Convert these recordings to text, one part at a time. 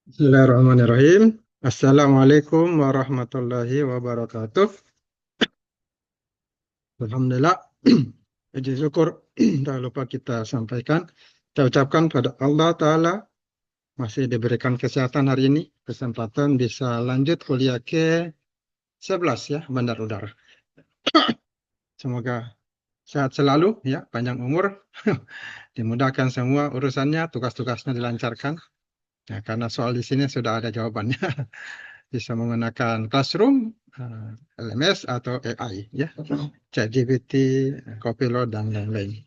Bismillahirrahmanirrahim. Assalamualaikum warahmatullahi wabarakatuh. Alhamdulillah. Puji syukur tak lupa kita sampaikan. Kita ucapkan pada Allah Ta'ala masih diberikan kesehatan hari ini. Kesempatan bisa lanjut kuliah ke 11 ya, Bandar Udara. Semoga sehat selalu ya, panjang umur. Dimudahkan semua urusannya, tugas-tugasnya dilancarkan. Ya, karena soal di sini sudah ada jawabannya. Bisa menggunakan Classroom, LMS atau AI, ya, ChatGPT, Copilot dan lain-lain.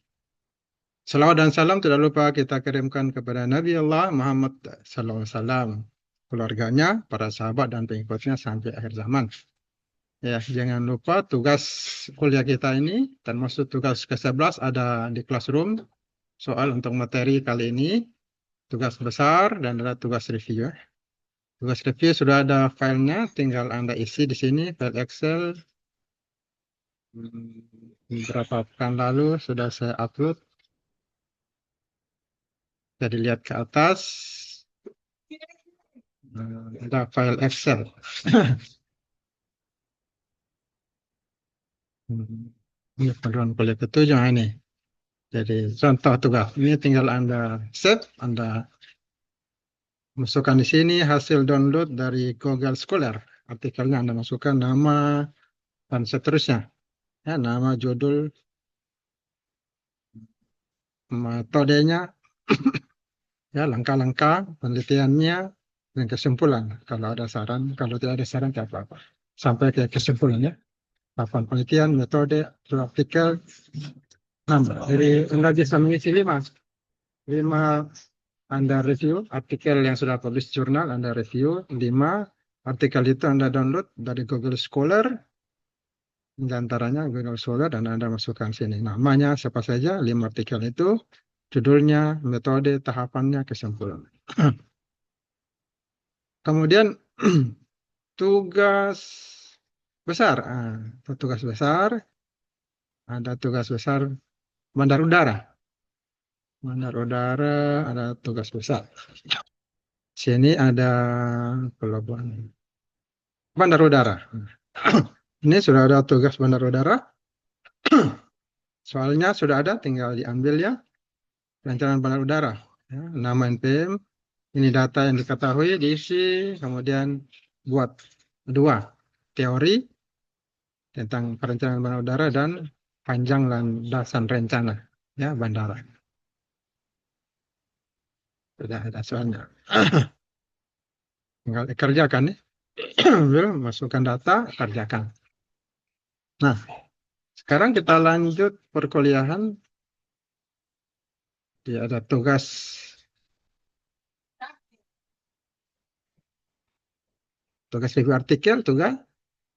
Salawat dan salam tidak lupa kita kirimkan kepada Nabi Allah Muhammad SAW, keluarganya, para sahabat dan pengikutnya sampai akhir zaman. Ya, jangan lupa tugas kuliah kita ini, termasuk tugas ke-11 ada di Classroom. Soal untuk materi kali ini, tugas besar dan ada tugas review. Tugas review sudah ada filenya, tinggal Anda isi di sini, file Excel. Beberapa pekan lalu sudah saya upload. Jadi lihat ke atas, ada file Excel. Ini panduan kuliah ketujuh ini. Jadi contoh tugas ini tinggal Anda save, Anda masukkan di sini hasil download dari Google Scholar. Artikelnya Anda masukkan nama dan seterusnya. Ya, nama, judul, metodenya, ya, langkah-langkah penelitiannya, dan kesimpulan. Kalau ada saran, kalau tidak ada saran, tidak apa-apa. Sampai ke kesimpulannya. Papan penelitian, metode, artikel, nambah. Jadi Anda bisa mengisi lima Anda review, artikel yang sudah publish jurnal, Anda review, 5 artikel itu Anda download dari Google Scholar, di antaranya Google Scholar, dan Anda masukkan sini. Namanya siapa saja, 5 artikel itu, judulnya, metode, tahapannya, kesimpulan. Kemudian tugas besar. Tugas besar, ada tugas besar bandar udara. Bandar udara ada tugas besar. Sini ada pelabuhan bandar udara. Ini sudah ada tugas bandar udara. Soalnya sudah ada, tinggal diambil ya. Perencanaan bandar udara. Ya, nama NPM, ini data yang diketahui, diisi, kemudian buat 2 teori tentang perencanaan bandar udara dan panjang landasan rencana ya bandara. Sudah ada soalnya. Tinggal dikerjakan ya. Ambil, masukkan data, kerjakan. Nah, sekarang kita lanjut perkuliahan. Dia ada tugas review artikel, tugas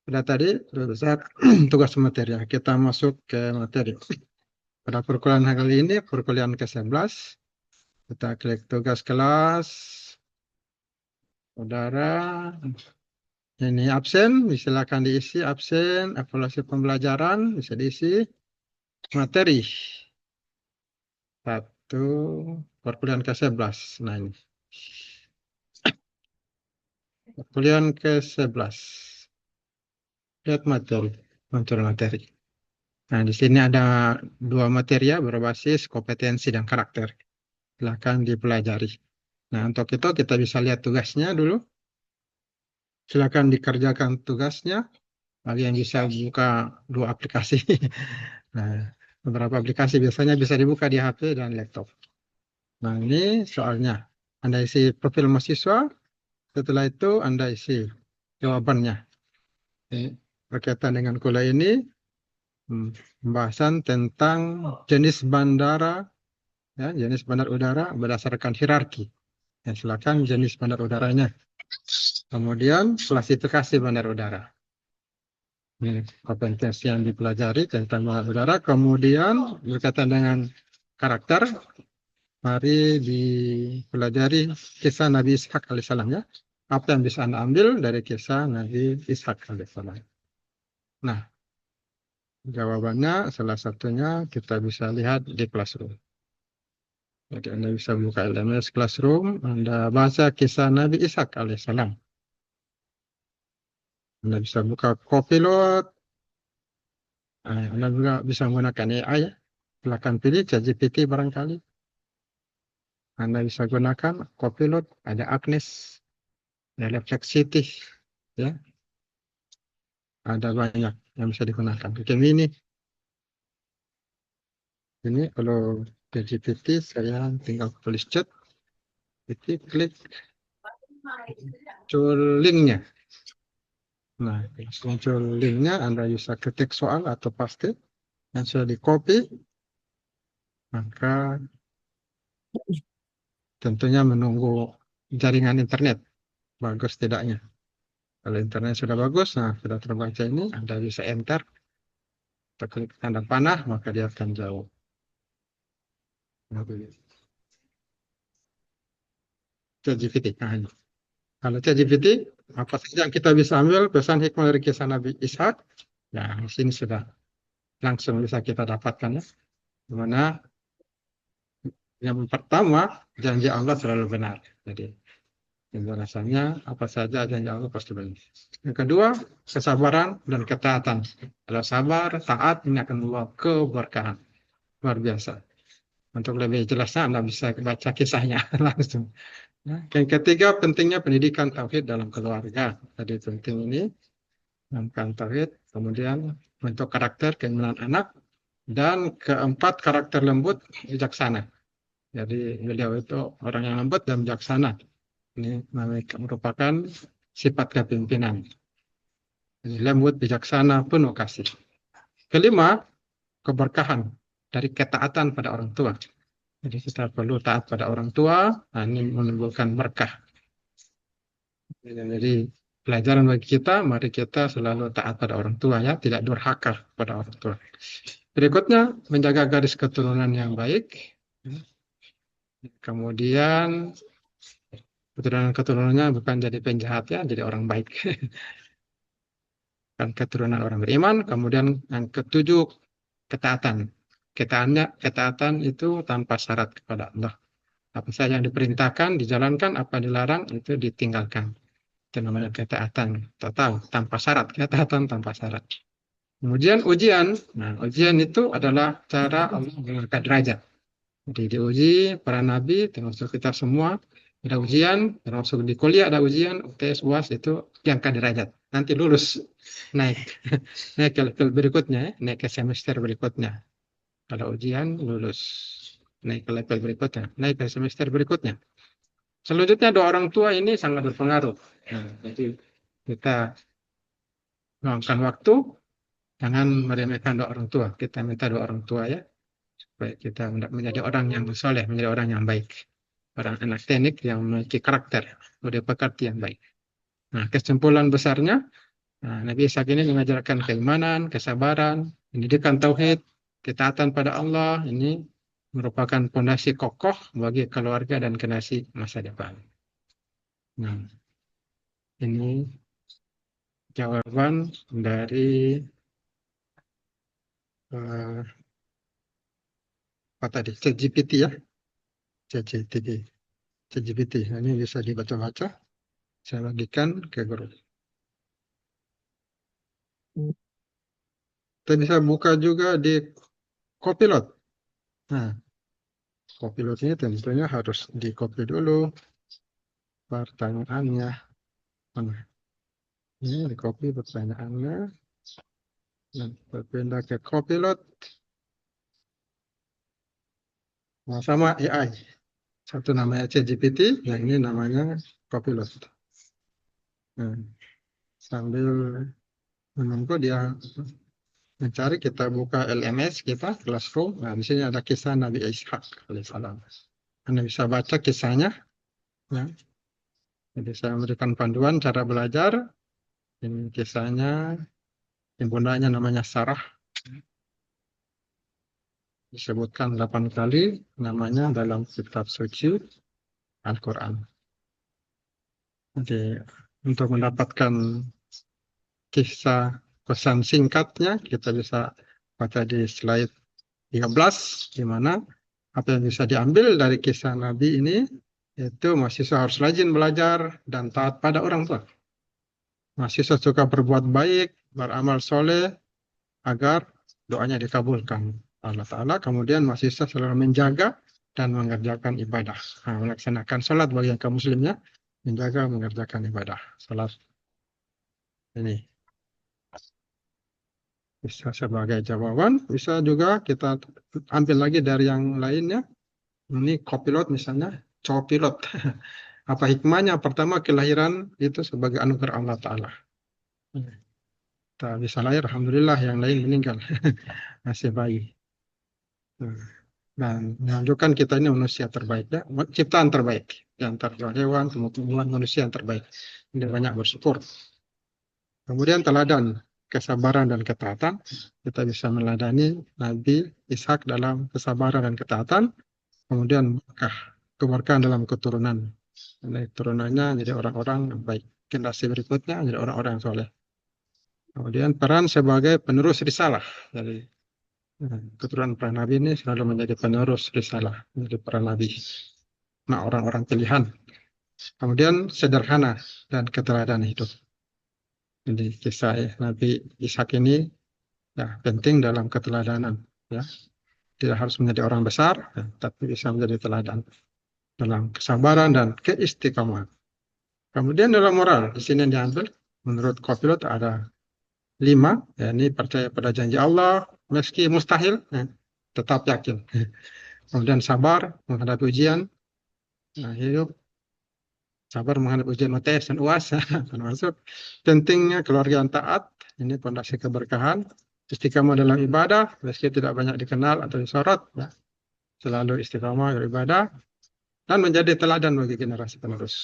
sudah tadi, sudah besar. Tugas materi. Kita masuk ke materi. Pada perkuliahan kali ini, perkuliahan ke-11, kita klik tugas kelas, saudara. Ini absen, silakan diisi absen, evaluasi pembelajaran, bisa diisi. Materi. 1, perkuliahan ke-11. Nah ini. Perkuliahan ke-11. Lihat materi, muncul materi. Nah, di sini ada 2 materi ya, berbasis kompetensi dan karakter. Silakan dipelajari. Nah, untuk itu kita bisa lihat tugasnya dulu. Silakan dikerjakan tugasnya. Bagi yang bisa buka 2 aplikasi. Nah, beberapa aplikasi biasanya bisa dibuka di HP dan laptop. Nah, ini soalnya. Anda isi profil mahasiswa. Setelah itu Anda isi jawabannya. Berkaitan dengan kuliah ini, pembahasan tentang jenis bandara, ya, jenis bandar udara berdasarkan hierarki. Ya, silakan jenis bandar udaranya. Kemudian klasifikasi bandar udara. Ini kompetensi yang dipelajari tentang bandar udara. Kemudian berkaitan dengan karakter, mari dipelajari kisah Nabi Ishak alaihissalam ya. Apa yang bisa Anda ambil dari kisah Nabi Ishak alaihissalam? Nah, jawabannya salah satunya kita bisa lihat di Classroom. Jadi Anda bisa buka LMS Classroom, Anda baca kisah Nabi Ishak alaihissalam. Anda bisa buka Copilot, Anda juga bisa menggunakan AI ya. Silakan pilih ChatGPT barangkali. Anda bisa gunakan Copilot, ada Agnes, ada Reflexity, ya, ada banyak yang bisa digunakan. Oke, ini kalau ChatGPT saya tinggal tulis chat, jadi klik muncul linknya. Nah, muncul linknya, Anda bisa ketik soal atau paste yang sudah di copy, maka tentunya menunggu jaringan internet bagus tidaknya. Kalau internet sudah bagus, nah sudah terbaca ini, Anda bisa enter, klik tanda panah, maka dia akan jauh. ChatGPT. Nah, ini. Kalau ChatGPT, apa saja yang kita bisa ambil pesan hikmah dari kisah Nabi Ishak, nah di sini sudah langsung bisa kita dapatkan ya. Dimana yang pertama, janji Allah selalu benar. Jadi, rasanya apa saja janji Allah pasti benar. Yang kedua, kesabaran dan ketaatan. Kalau sabar, taat, ini akan membawa keberkahan. Luar biasa. Untuk lebih jelasnya, Anda bisa baca kisahnya langsung. Yang ketiga, pentingnya pendidikan tauhid dalam keluarga. Tadi penting ini, pendidikan tauhid, kemudian bentuk karakter, keimanan anak, dan keempat, karakter lembut, bijaksana. Jadi beliau itu orang yang lembut dan bijaksana. Ini merupakan sifat kepemimpinan. Jadi, lembut, bijaksana, penuh kasih. Kelima, keberkahan dari ketaatan pada orang tua. Jadi kita perlu taat pada orang tua, nah ini menimbulkan berkah. Jadi pelajaran bagi kita, mari kita selalu taat pada orang tua ya, tidak durhaka pada orang tua. Berikutnya, menjaga garis keturunan yang baik. Kemudian keturunan-keturunannya bukan jadi penjahat ya, jadi orang baik. Kan keturunan orang beriman. Kemudian yang ketujuh, ketaatan. Ketaatan itu tanpa syarat kepada Allah. Apa saja yang diperintahkan, dijalankan, apa dilarang, itu ditinggalkan. Itu namanya ketaatan total, tanpa syarat. Ketaatan tanpa syarat. Kemudian ujian. Nah, ujian itu adalah cara Allah mengangkat derajat. Jadi diuji para nabi, termasuk kita semua, ada ujian, termasuk di kuliah ada ujian, UTS, UAS itu diangkat derajat. Nanti lulus, naik, naik ke level berikutnya, ya. Naik ke semester berikutnya. Kalau ujian, lulus. Naik ke level berikutnya, naik ke semester berikutnya. Selanjutnya doa orang tua ini sangat berpengaruh. Nah, jadi kita luangkan waktu, jangan meremehkan doa orang tua. Kita minta doa orang tua ya, supaya kita menjadi orang yang soleh, menjadi orang yang baik. Orang anak teknik yang memiliki karakter, budi pekerti yang baik. Nah, kesimpulan besarnya, Nabi Ishak ini mengajarkan keimanan, kesabaran, pendidikan tauhid, ketaatan pada Allah. Ini merupakan fondasi kokoh bagi keluarga dan generasi masa depan. Nah, ini jawaban dari eh, apa tadi? ChatGPT ya, ChatGPT. ChatGPT. Ini bisa dibaca-baca. Saya bagikan ke guru. Kita bisa buka juga di Copilot. Nah, Copilot ini tentunya harus di copy dulu pertanyaannya. Mana? Ini di copy pertanyaannya. Dan berpindah ke Copilot. Nah, sama AI. Satu namanya ChatGPT, yang ini namanya Copilot. Nah, sambil menunggu dia mencari, kita buka LMS kita, Classroom. Nah, di sini ada kisah Nabi Ishak alaihissalam. Anda bisa baca kisahnya. Ya. Jadi saya memberikan panduan cara belajar. Ini kisahnya, ibundanya namanya Sarah. Disebutkan 8 kali namanya dalam kitab suci Al-Quran. Jadi untuk mendapatkan kisah pesan singkatnya, kita bisa baca di slide 13, di mana Apa yang bisa diambil dari kisah Nabi ini, itu mahasiswa harus rajin belajar dan taat pada orang tua. Mahasiswa suka berbuat baik, beramal soleh, agar doanya dikabulkan Allah Ta'ala. Kemudian mahasiswa selalu menjaga dan mengerjakan ibadah. Nah, melaksanakan sholat bagi yang kaum muslimnya, menjaga mengerjakan ibadah. Sholat ini bisa sebagai jawaban, bisa juga kita ambil lagi dari yang lainnya. Ini copilot misalnya, copilot. Apa hikmahnya? Pertama, kelahiran itu sebagai anugerah Allah Ta'ala. Kita bisa lahir, Alhamdulillah, yang lain meninggal. Masih bayi. Nah, dan menunjukkan kita ini manusia terbaik, ya, ciptaan terbaik di antara hewan, tumbuhan, manusia yang terbaik. Ini banyak bersyukur. Kemudian teladan kesabaran dan ketaatan. Kita bisa meladani Nabi Ishak dalam kesabaran dan ketaatan. Kemudian keberkahan dalam keturunan. Karena turunannya jadi orang-orang yang baik. Generasi berikutnya jadi orang-orang yang soleh. Kemudian peran sebagai penerus risalah. Jadi keturunan para nabi ini selalu menjadi penerus risalah, menjadi para nabi. Nah, orang-orang pilihan. Kemudian sederhana dan keteladanan hidup. Jadi kisah Nabi Ishak ini ya, penting dalam keteladanan. Ya. Tidak harus menjadi orang besar, ya, tapi bisa menjadi teladan dalam kesabaran dan keistiqomahan. Kemudian dalam moral, di sini yang diambil, menurut Kopilot ada 5, ya, ini percaya pada janji Allah, meski mustahil, ya, tetap yakin. Kemudian sabar menghadapi ujian, nah, hidup sabar menghadapi ujian UTS dan UAS, termasuk pentingnya keluarga yang taat, ini pondasi keberkahan, istiqamah dalam ibadah, meski tidak banyak dikenal atau disorot, ya, selalu istiqamah beribadah, dan menjadi teladan bagi generasi penerus.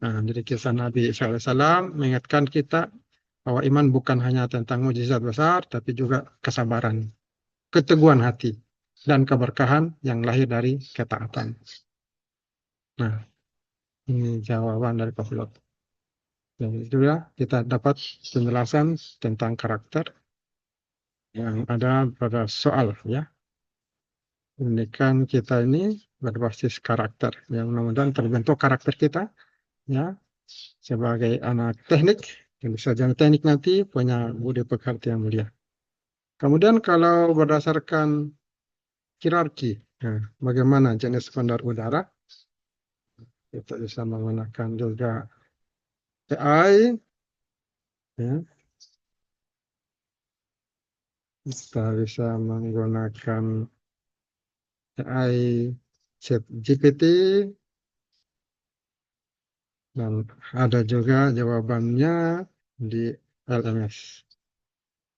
Nah, jadi kisah Nabi Isa alaihissalam mengingatkan kita bahwa iman bukan hanya tentang mujizat besar, tapi juga kesabaran, keteguhan hati, dan keberkahan yang lahir dari ketaatan. Nah, ini jawaban dari Kopilot. Dan juga kita dapat penjelasan tentang karakter yang ada pada soal, ya. Pendidikan kita ini berbasis karakter, yang mudah-mudahan terbentuk karakter kita, ya, sebagai anak teknik, yang bisa jadi teknik nanti punya budi pekerti yang mulia. Kemudian kalau berdasarkan hierarki, nah, bagaimana jenis bandar udara, kita bisa menggunakan juga AI, ya. Kita bisa menggunakan AI Chat GPT, dan ada juga jawabannya di LMS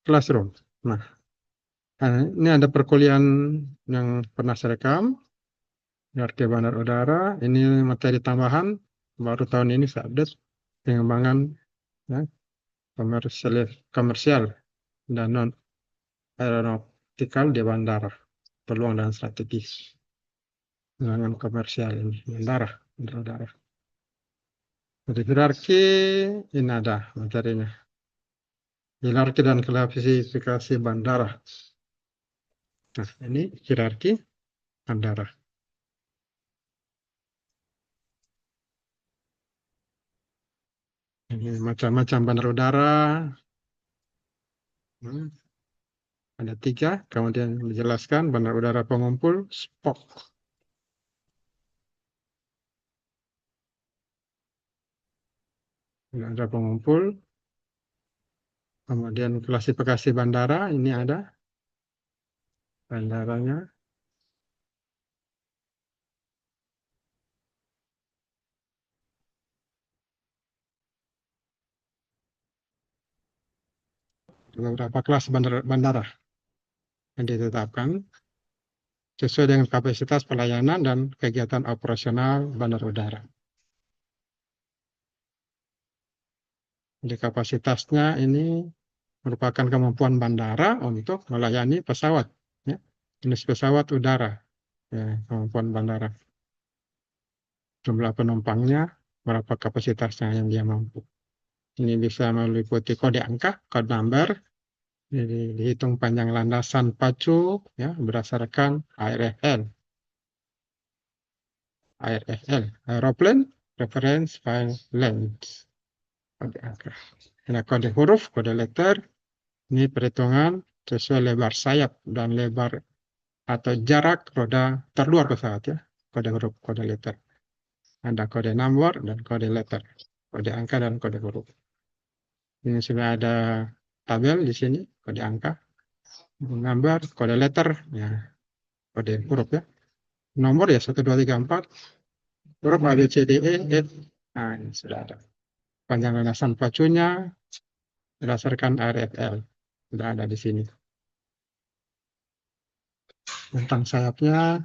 Classroom. Nah, ini ada perkuliahan yang pernah saya rekam, hierarki bandar udara. Ini materi tambahan, baru tahun ini saya update pengembangan, ya, komersial dan non aeronautikal di bandara, peluang dan strategi pengembangan komersial ini bandara udara. Jadi hierarki ini ada materinya. Hierarki dan klasifikasi bandara. Nah, ini hierarki bandara. Ini macam-macam bandar udara. Ada 3. Kemudian menjelaskan bandar udara pengumpul, SPOK. Bandar udara pengumpul. Kemudian klasifikasi bandara, ini ada bandaranya. Beberapa kelas bandara yang ditetapkan sesuai dengan kapasitas pelayanan dan kegiatan operasional bandar udara. Jadi kapasitasnya ini merupakan kemampuan bandara untuk melayani pesawat, ya, jenis pesawat udara, ya, kemampuan bandara. Jumlah penumpangnya, berapa kapasitasnya yang dia mampu. Ini bisa meliputi kode angka, code number, Jadi dihitung panjang landasan pacu ya berdasarkan ARFL. ARFL, Aeroplane Reference File Length. Kode angka. Nah, kode huruf, kode letter, ini perhitungan sesuai lebar sayap dan lebar atau jarak roda terluar pesawat ya. Kode huruf, kode letter. Ada kode nomor dan kode letter. Kode angka dan kode huruf. Ini sudah ada tabel di sini, kode angka, nomor, kode letter, ya, kode huruf ya. Nomor ya 1, 2, 3, 4. Huruf A, B, C, D, E, F. Nah, ini sudah ada. Panjang landasan pacunya berdasarkan RFL. Sudah ada di sini. Tentang sayapnya,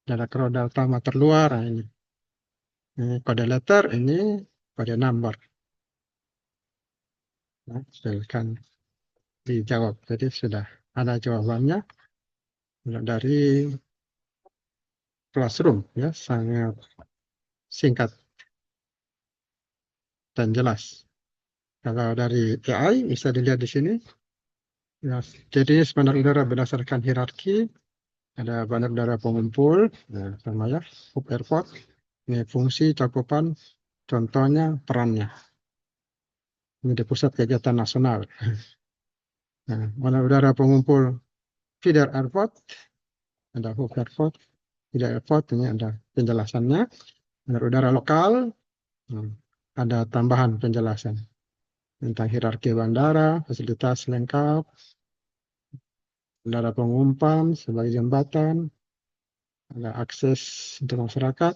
jarak roda utama terluar. Nah, ini kode letter, ini kode number. Nah, silakan dijawab. Jadi sudah ada jawabannya dari classroom ya, sangat singkat dan jelas. Kalau dari AI bisa dilihat di sini. Ya, jadi bandar udara berdasarkan hierarki. Ada bandar udara pengumpul, ya, sama ya, hub airport. Ini fungsi, cakupan, contohnya, perannya. Ini di pusat kegiatan nasional. Nah, bandar udara pengumpul feeder airport, ada hub airport, feeder airport, ini ada penjelasannya. Bandar udara lokal, hmm, ada tambahan penjelasan tentang hierarki bandara, fasilitas lengkap, bandara pengumpan sebagai jembatan, ada akses untuk masyarakat,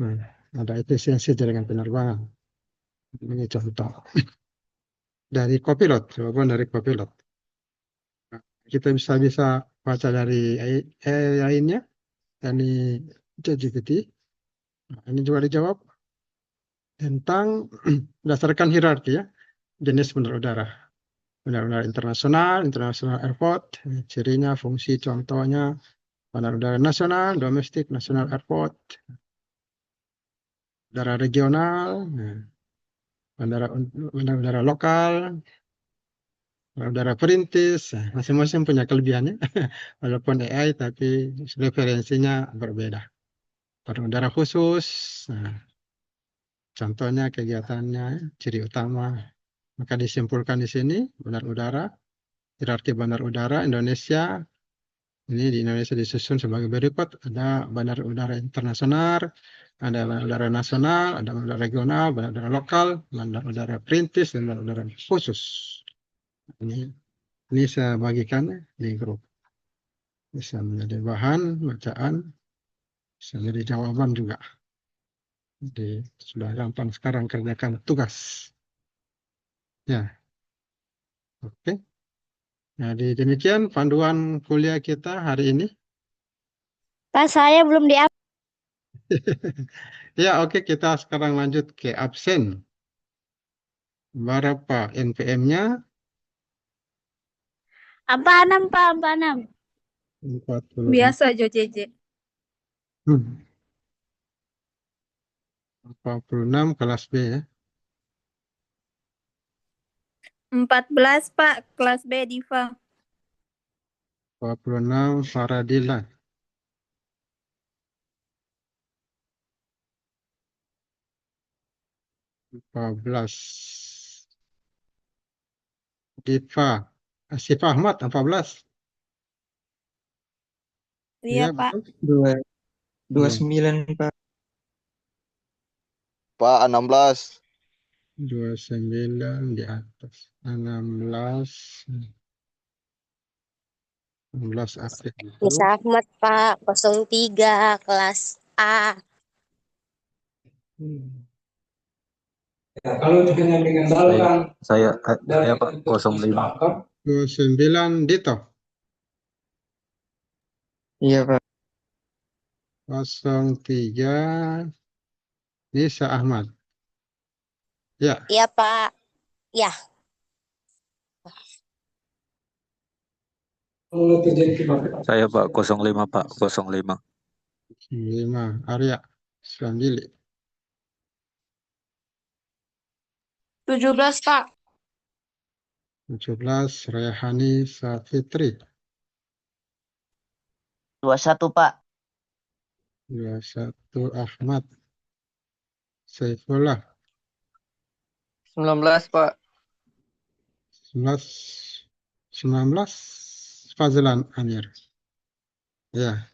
nah, ada efisiensi jaringan penerbangan. Ini contoh dari Copilot, jawaban dari Copilot. Nah, kita bisa baca dari AI lainnya, dari ChatGPT. Nah, ini juga dijawab tentang berdasarkan hierarki ya, jenis bandar udara. Bandar udara internasional, internasional airport, cirinya, fungsi, contohnya, bandar udara nasional, domestik, nasional airport, udara regional, nah, bandara bandar udara lokal, bandar udara perintis, nah, masing-masing punya kelebihannya. Walaupun AI tapi referensinya berbeda. Bandar udara khusus, nah, contohnya kegiatannya, ciri utama. Maka disimpulkan di sini bandar udara, hierarki bandar udara Indonesia. Ini di Indonesia disusun sebagai berikut. Ada bandar udara internasional, ada bandar udara nasional, ada bandar udara regional, bandar udara lokal, bandar udara perintis, dan bandar udara khusus. Ini saya bagikan di grup. Bisa menjadi bahan bacaan, bisa menjadi jawaban juga. Jadi sudah gampang sekarang kerjakan tugas. Ya, oke. Jadi demikian panduan kuliah kita hari ini. Pak, saya belum di Ya, oke, kita sekarang lanjut ke absen. Berapa NPM-nya? apa enam Pak, apa enam? 46. Biasa Jo JJ. 46 kelas B ya. 14 Pak, kelas B Diva. 46 Faradila. 14 Diva. Asif Ahmad 14. Iya Iya, Pak. betul. Dua, dua Belum. sembilan Pak. Pak 16. 29 di atas. 16. 16 aktif itu. Nisa Ahmad Pak 03 kelas A. Ya, kalau dengan Saya Pak 05. 29 Dito. Iya Pak. 03 Nisa Ahmad. Ya, Iya Pak. Ya, Saya Pak 05 Pak 05. 5 Arya Sambili. 17 Pak. 17 Rayhani Safitri. 21 Pak. 21 Ahmad Saifullah. 19 Pak. 19 Fazlan Amir. Ya,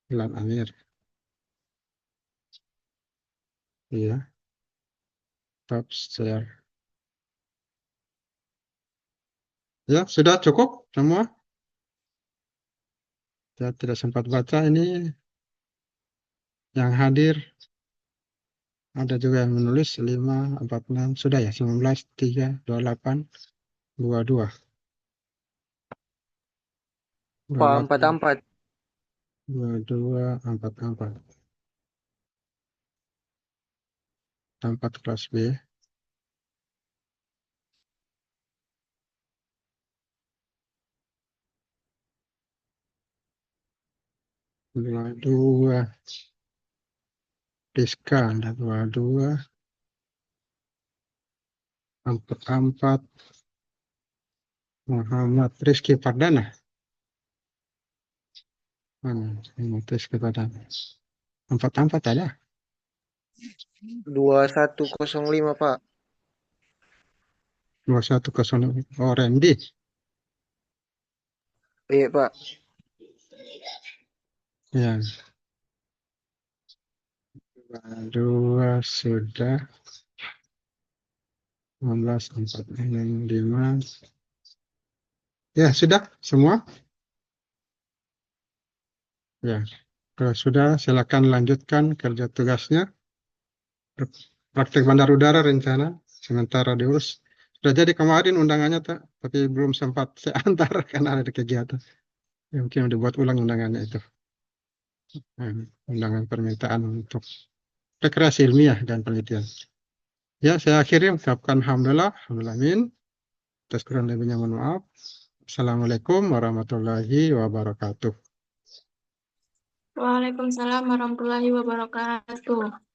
Fazlan Amir. Iya. Top share. Ya, sudah cukup semua. Saya tidak sempat baca ini yang hadir. Ada juga yang menulis 5, 4, 6. Sudah ya, 19, 3, 28, 22. Pak 44. 22, 44. 4 kelas B. Dua. Rizka ada 22. 44. Muhammad Rizky Pardana. Mana? Muhammad Rizky Pardana. 44 ada. 2105 Pak. 2100. Oh, Randy. Iya Pak. Ya. 2 sudah. 19, 4, 5. Ya, sudah semua. Ya, kalau sudah silakan lanjutkan kerja tugasnya. Praktek bandar udara rencana sementara diurus. Sudah jadi kemarin undangannya tapi belum sempat saya antar karena ada kegiatan. Ya, mungkin dibuat ulang undangannya itu. Undangan permintaan untuk rekreasi ilmiah dan penelitian. Ya, saya akhiri mengucapkan alhamdulillah, amin. Atas kurang lebihnya mohon maaf. Assalamualaikum warahmatullahi wabarakatuh. Waalaikumsalam warahmatullahi wabarakatuh.